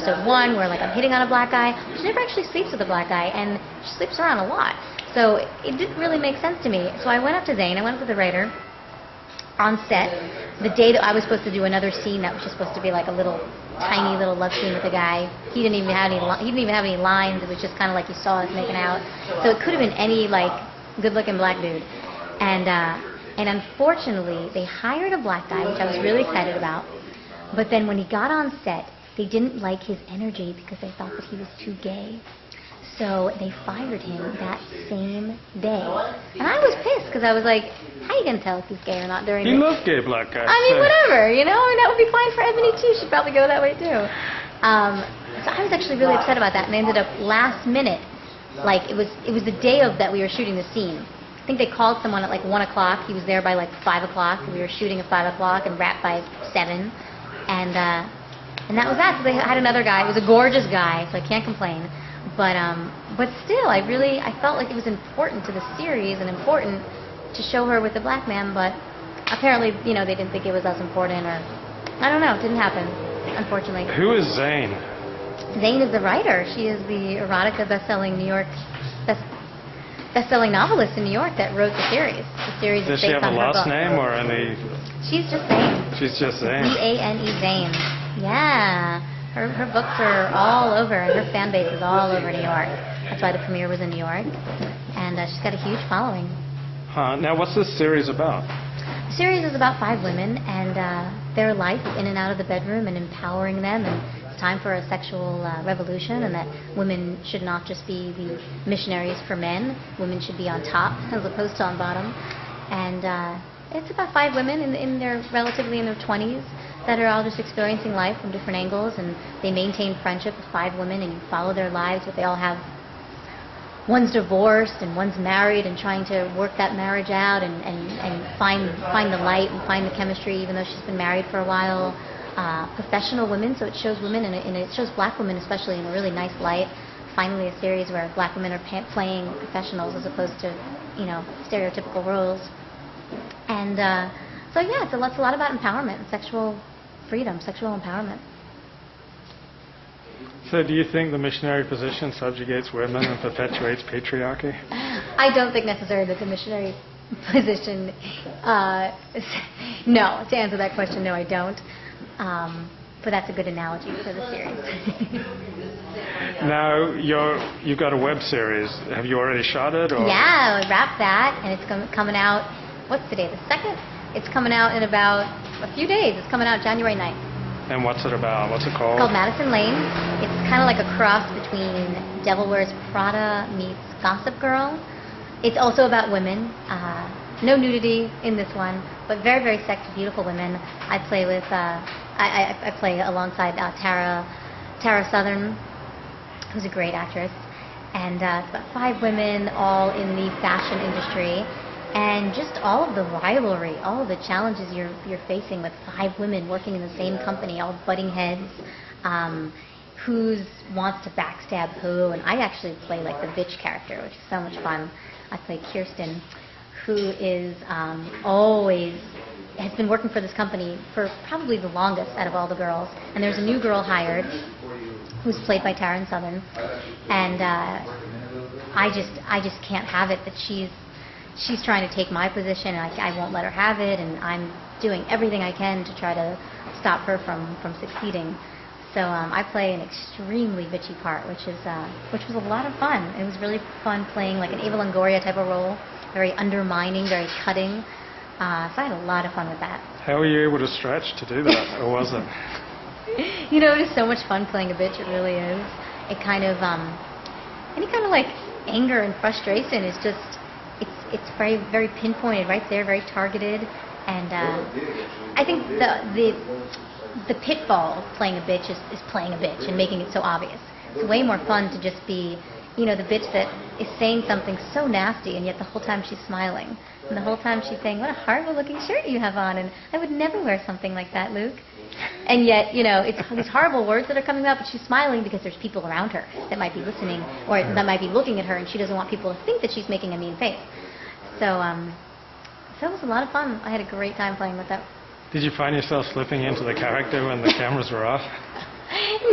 episode 1 where like I'm hitting on a black guy. She never actually sleeps with a black guy, and she sleeps around a lot. So it didn't really make sense to me. So I went up to Zane, I went up to the writer on set the day that I was supposed to do another scene that was just supposed to be like a little tiny little love scene with a guy. He didn't even have any lines. It was just kind of like you saw us making out. So it could have been any like good-looking black dude. And unfortunately, they hired a black guy, which I was really excited about. But then when he got on set, they didn't like his energy because they thought that he was too gay. So they fired him that same day. And I was pissed because I was like, how are you going to tell if he's gay or not during You love gay black guys. I mean, whatever, you know? I mean, that would be fine for Ebony, too. She'd probably go that way, too. So I was actually really upset about that, and they ended up last minute. Like, it was the day of that we were shooting the scene. I think they called someone at like 1 o'clock. He was there by like 5 o'clock. We were shooting at 5 o'clock and wrapped by 7. And that was that. So they had another guy. It was a gorgeous guy, so I can't complain. But still, I felt like it was important to the series and important to show her with a black man, but apparently, you know, they didn't think it was as important, or I don't know, it didn't happen, unfortunately. Who is Zane? Zane is the writer. She is the erotica best-selling novelist in New York that wrote the series. The series Does is she based have a on her last book. name or any? She's just Zane. She's just Zane. Z-A-N-E, Zane. Yeah. Her books are all over, and her fan base is all over New York. That's why the premiere was in New York, and she's got a huge following. Huh. Now, what's this series about? The series is about 5 women and their life in and out of the bedroom and empowering them, and it's time for a sexual revolution, and that women should not just be the missionaries for men. Women should be on top as opposed to on bottom. And it's about 5 women relatively in their 20s that are all just experiencing life from different angles, and they maintain friendship with 5 women, and you follow their lives, but they all have, one's divorced and one's married and trying to work that marriage out and find the light and find the chemistry, even though she's been married for a while. Professional women, so it shows women, and it shows black women especially in a really nice light. Finally a series where black women are playing professionals as opposed to, you know, stereotypical roles. And so yeah, it's a lot about empowerment and sexual freedom, sexual empowerment. So do you think the missionary position subjugates women and perpetuates patriarchy? I don't think necessarily that the missionary position, no, to answer that question, no, I don't. But that's a good analogy for the series. Now, you've got a web series. Have you already shot it? Or? Yeah, I wrapped that, and it's coming out, what's today, the 2nd? It's coming out in about a few days. It's coming out January 9th. And what's it about? What's it called? It's called Madison Lane. It's kind of like a cross between Devil Wears Prada meets Gossip Girl. It's also about women. No nudity in this one, but very, very sexy, beautiful women. I play with, I play alongside Tara Southern, who's a great actress. And it's about 5 women, all in the fashion industry. And just all of the rivalry, all of the challenges you're facing with 5 women working in the same company, all butting heads, who wants to backstab who. And I actually play like the bitch character, which is so much fun. I play Kirsten, who is always has been working for this company for probably the longest out of all the girls. And there's a new girl hired who's played by Taryn Southern, and I just can't have it that she's trying to take my position, and I won't let her have it, and I'm doing everything I can to try to stop her from succeeding. So I play an extremely bitchy part, which was a lot of fun. It was really fun playing like an Eva Longoria type of role, very undermining, very cutting. So I had a lot of fun with that. How were you able to stretch to do that, or was it? You know, it is so much fun playing a bitch. It really is. It kind of any kind of like anger and frustration is just. It's very, very pinpointed right there, very targeted, and I think the pitfall of playing a bitch is playing a bitch and making it so obvious. It's way more fun to just be, you know, the bitch that is saying something so nasty, and yet the whole time she's smiling, and the whole time she's saying, "What a horrible-looking shirt you have on," and "I would never wear something like that, Luke." And yet, you know, it's these horrible words that are coming out, but she's smiling because there's people around her that might be listening or that might be looking at her, and she doesn't want people to think that she's making a mean face. So it was a lot of fun. I had a great time playing with that. Did you find yourself slipping into the character when the cameras were off?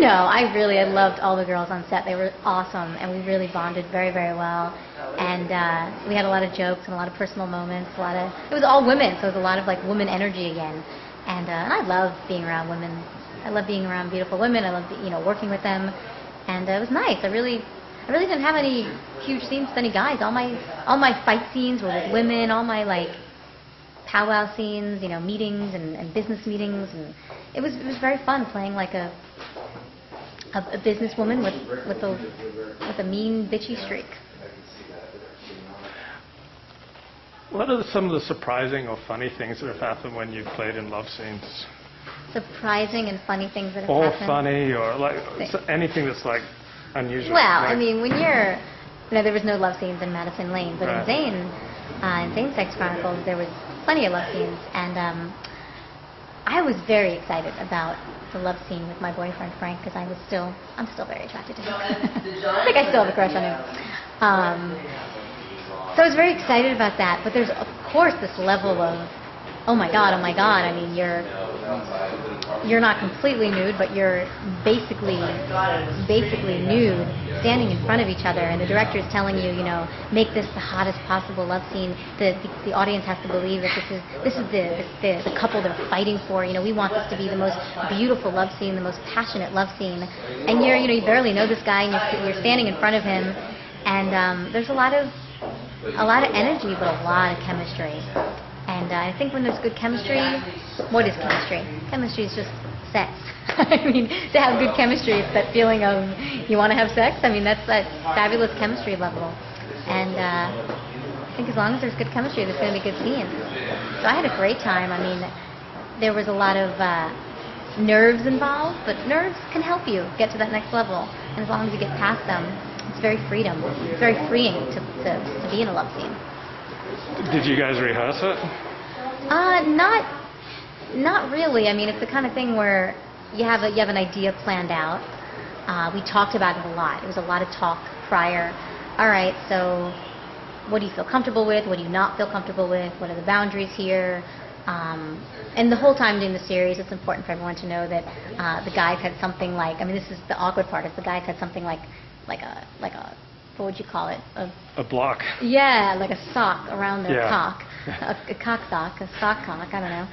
No, I loved all the girls on set. They were awesome, and we really bonded very, very well. And we had a lot of jokes and a lot of personal moments. It was all women, so it was a lot of like woman energy again. And I love being around women. I love being around beautiful women. I love working with them, and it was nice. I really didn't have any huge scenes with any guys. All my fight scenes were with women. All my like powwow scenes, meetings and business meetings, and it was very fun playing like a businesswoman with a mean, bitchy streak. What are some of the surprising or funny things that have happened when you've played in love scenes? Surprising and funny things that have or happened. Or funny, or like anything that's like unusual. Well, like, I mean, when you're, there was no love scenes in Madison Lane, but right. in Zane Sex Chronicles, there was plenty of love scenes, and I was very excited about the love scene with my boyfriend Frank, because I'm still very attracted to him. I think I still have a crush on him. So I was very excited about that, but there's of course this level of, oh my god. I mean, you're not completely nude, but you're basically nude, standing in front of each other, and the director is telling you, make this the hottest possible love scene. The audience has to believe that this is the couple they're fighting for. We want this to be the most beautiful love scene, the most passionate love scene. And you barely know this guy, and you're standing in front of him, and there's a lot of energy, but a lot of chemistry. And I think when there's good chemistry, what is chemistry? Chemistry is just sex. I mean, to have good chemistry, it's that feeling of you want to have sex. I mean, that's that fabulous chemistry level. And I think as long as there's good chemistry, there's going to be good scenes. So I had a great time. I mean, there was a lot of nerves involved, but nerves can help you get to that next level. And as long as you get past them, it's very freedom. It's very freeing to be in a love scene. Did you guys rehearse it? Not really. I mean, it's the kind of thing where you have an idea planned out. We talked about it a lot. It was a lot of talk prior. All right, so what do you feel comfortable with? What do you not feel comfortable with? What are the boundaries here? And the whole time doing the series, it's important for everyone to know that the guys had something like, I mean, this is the awkward part, is the guys had something like a what would you call it? A block. Yeah, like a sock around their yeah. cock. A cock sock, a sock cock, I don't know.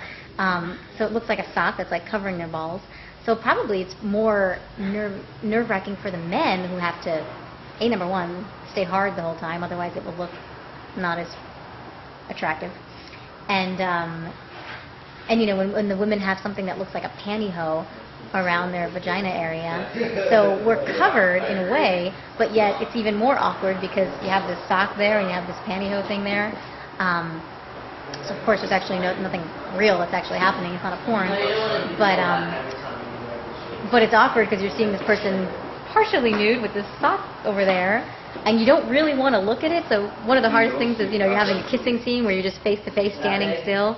So it looks like a sock that's like covering their balls. So probably it's more nerve-wracking for the men who have to, number one, stay hard the whole time, otherwise it will look not as attractive. And when the women have something that looks like a pantyhose around their vagina area, so we're covered in a way, but yet it's even more awkward because you have this sock there and you have this pantyhose thing there. So of course there's actually nothing real that's actually happening. It's not a porn, but it's awkward because you're seeing this person partially nude with this sock over there, and you don't really want to look at it. So one of the hardest things is you're having a kissing scene where you're just face to face, standing still.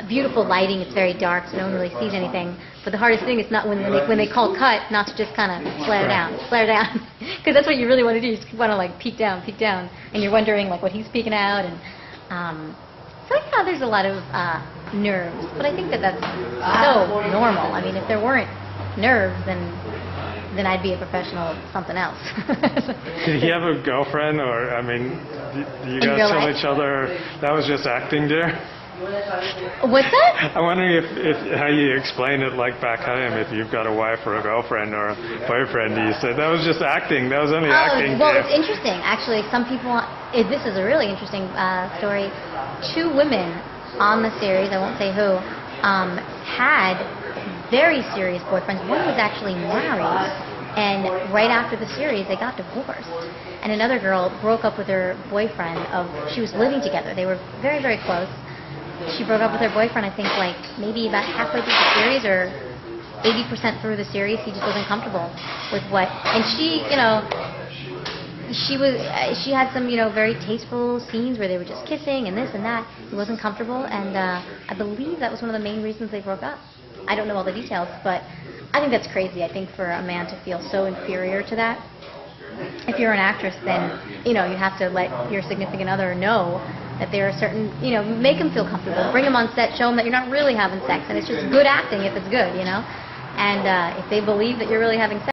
Beautiful lighting. It's very dark, so no one really sees anything. But the hardest thing is not when they call cut, not to just kind of flare down, because that's what you really want to do. You just want to like peek down, and you're wondering like what he's peeking out, and so yeah, there's a lot of nerves. But I think that's so normal. I mean, if there weren't nerves, then I'd be a professional something else. Did he have a girlfriend, or I mean, do you guys tell each other that was just acting, dear? What's that? I'm wondering if how you explain it like back home, if you've got a wife or a girlfriend or a boyfriend, do you say that was just acting, that was only acting? Well, it's interesting. Actually, some people, this is a really interesting story. 2 women on the series, I won't say who, had very serious boyfriends. One was actually married, and right after the series, they got divorced. And another girl broke up with her boyfriend. She was living together. They were very, very close. She broke up with her boyfriend, I think, like maybe about halfway through the series or 80% through the series. He just wasn't comfortable with what, and she had some, very tasteful scenes where they were just kissing and this and that. He wasn't comfortable, and I believe that was one of the main reasons they broke up. I don't know all the details, but I think that's crazy. I think for a man to feel so inferior to that. If you're an actress, then, you have to let your significant other know that there are certain, make them feel comfortable. Bring them on set, show them that you're not really having sex, and it's just good acting if it's good, And if they believe that you're really having sex,